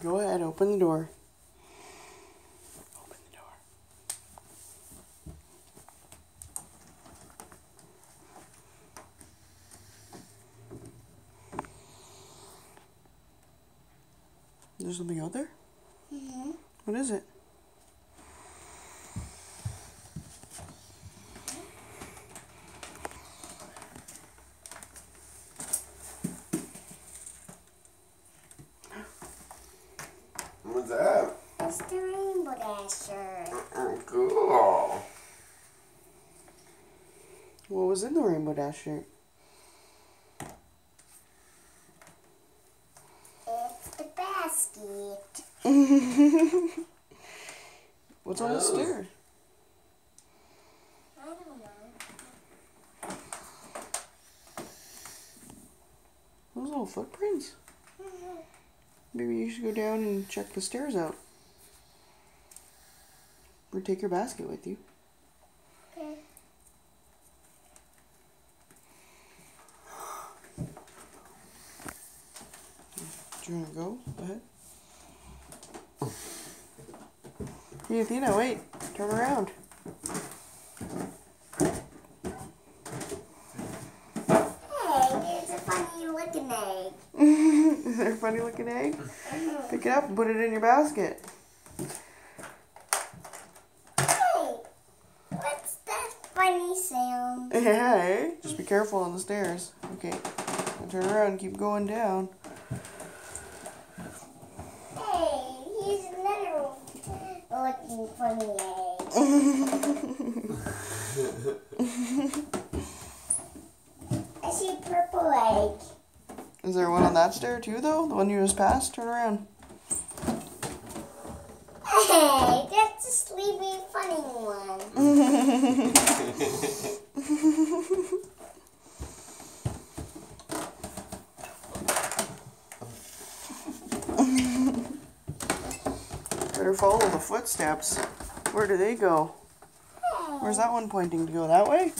Go ahead, open the door. Open the door. Is there something out there? Mm-hmm. What is it? What's that? It's the Rainbow Dasher. Oh, cool. What was in the Rainbow Dash shirt? It's the basket. What's on the stairs? I don't know. Those little footprints? Mm-hmm. Maybe you should go down and check the stairs out. Or take your basket with you. Okay. Do you want to go? Go ahead. Hey, Athena, wait. Turn around. Hey, there's a funny looking egg. Is there a funny looking egg? Pick it up and put it in your basket. Hey, what's that funny sound? Yeah, eh? Just be careful on the stairs. Okay. Now turn around and keep going down. Hey, here's another looking funny egg. I see a purple egg. Is there one on that stair too, though? The one you just passed? Turn around. Hey, that's a sleepy funny one. Better follow the footsteps. Where do they go? Where's that one pointing to go? That way?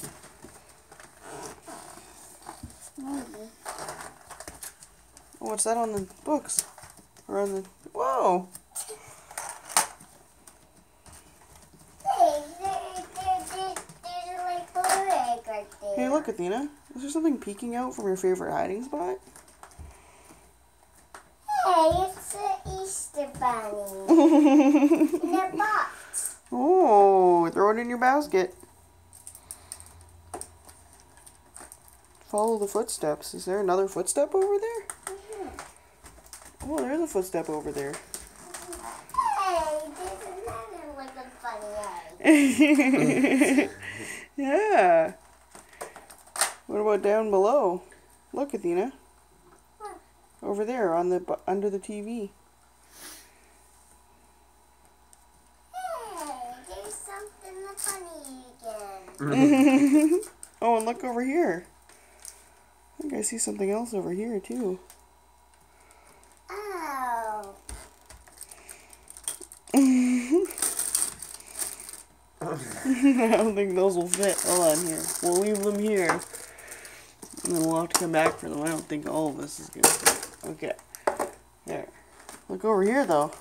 Maybe. Oh, what's that on the books? Or on the... Whoa! Hey, there's a like blue egg right there. Hey, look, Athena. Is there something peeking out from your favorite hiding spot? Hey, it's an Easter bunny in a box. Oh, throw it in your basket. Follow the footsteps. Is there another footstep over there? Oh, there's a footstep over there. Hey, there's another looking funny egg. Yeah. What about down below? Look, Athena. Over there, on the under the TV. Hey, there's something funny again. Oh, and look over here. I think I see something else over here too. Oh. I don't think those will fit. Hold on here. We'll leave them here. And then we'll have to come back for them. I don't think all of this is going to fit. Okay. There. Look over here, though.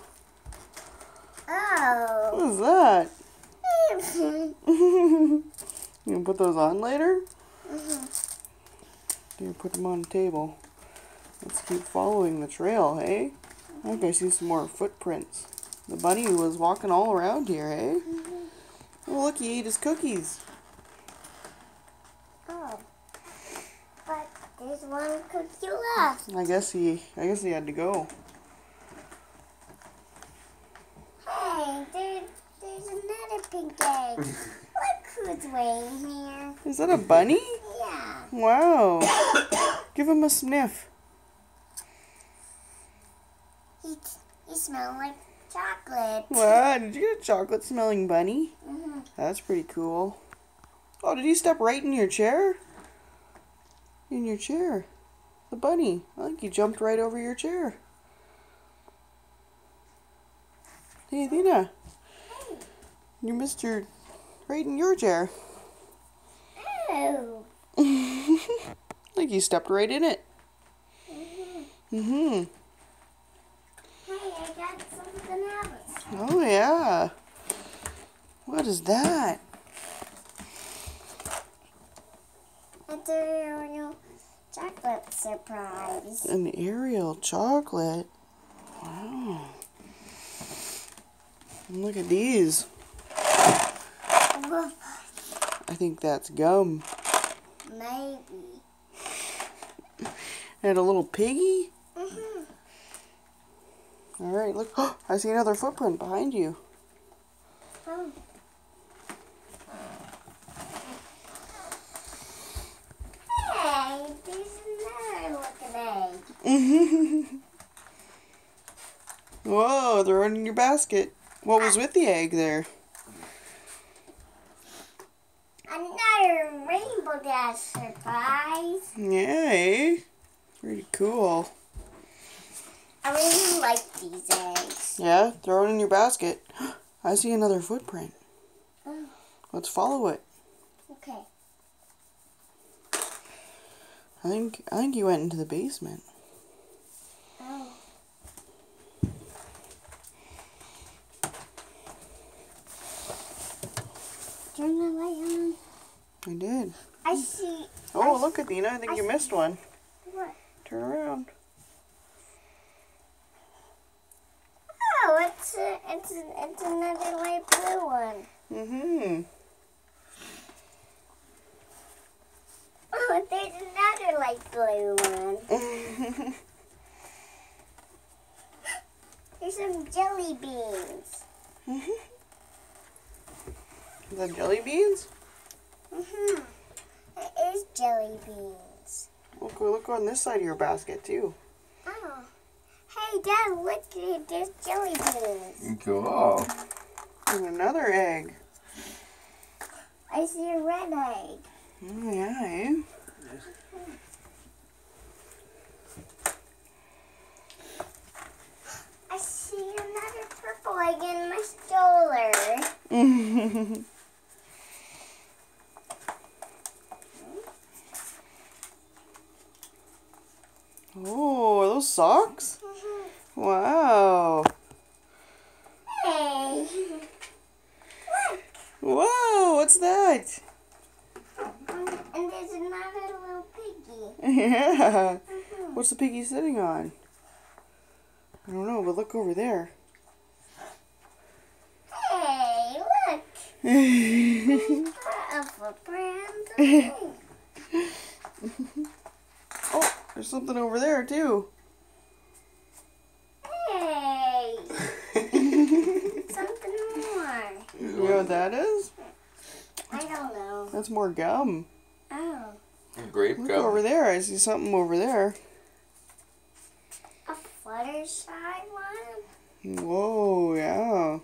Oh. What is that? You gonna put those on later? Here, put them on the table. Let's keep following the trail, hey? I think I see some more footprints. The bunny was walking all around here, hey? Oh, look, he ate his cookies. Oh. But there's one cookie left. I guess he had to go. Hey, there's another pink egg. Look who's waiting here. Is that a bunny? Yeah. Wow. Give him a sniff. He smells like chocolate. Wow, did you get a chocolate smelling bunny? Mm-hmm. That's pretty cool. Oh, did he step right in your chair? In your chair. The bunny. I think he jumped right over your chair. Hey, Athena. You missed your... right in your chair. Oh. I think you stepped right in it. Mm-hmm. Mm-hmm. Hey, I got something else. Oh, yeah. What is that? It's a Oreo chocolate surprise. An Ariel chocolate. Wow. Look at these. Well, I think that's gum. maybe. And a little piggy? Mm-hmm. Alright, look. I see another footprint behind you. Oh. Hey, there's another looking egg. Whoa, they're in your basket. What was with the egg there? Another Rainbow Dash surprise. Yay. Pretty cool. I really like these eggs. Yeah, throw it in your basket. I see another footprint. Oh, Let's follow it. okay. I think you went into the basement. Oh. Turn the light on. I did. I see. Oh, look, Athena. I think you missed one. What? Turn around. Oh, it's another light blue one. Mm-hmm. Oh, there's another light blue one. There's some jelly beans. Is that jelly beans? It is jelly beans. Look on this side of your basket, too. Oh. Hey, Dad, look, there's jelly beans. Cool. And another egg. I see a red egg. Oh, yeah, eh? I see another purple egg in my stroller. Oh, are those socks? Wow. Hey. Look. Whoa, what's that? And there's another little piggy. Yeah. What's the piggy sitting on? I don't know, but look over there. Hey, look. A footprint. Oh, there's something over there, too. Hey. Something more. You know what that is? I don't know. That's more gum. Oh. Grape Look gum. over there. I see something over there. A Fluttershy one? Whoa, yeah.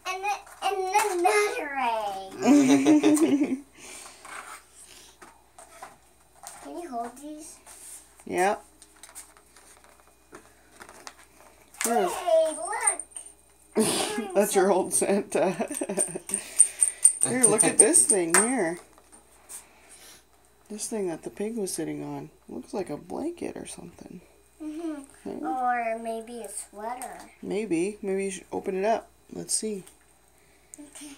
And another egg. Can you hold these? Yeah. Here. Hey, look. That's your old Santa. Here, look at this thing here. This thing that the pig was sitting on. Looks like a blanket or something. Mm-hmm. Or maybe a sweater. Maybe. Maybe you should open it up. Let's see. Okay.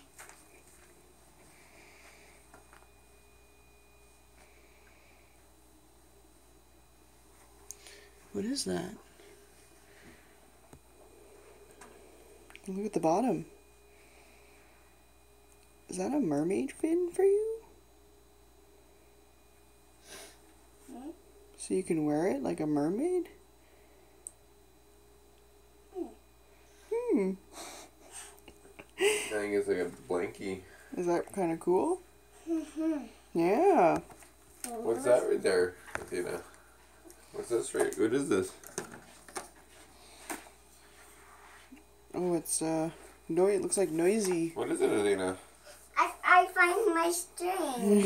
What is that? Look at the bottom. Is that a mermaid fin for you? So you can wear it like a mermaid? I think it's like a blankie. Is that kind of cool? Mm-hmm. Yeah. What's that right there, Athena? What's this right? What is this? Oh, it's it looks like noisy. What is it, Athena? I find my string.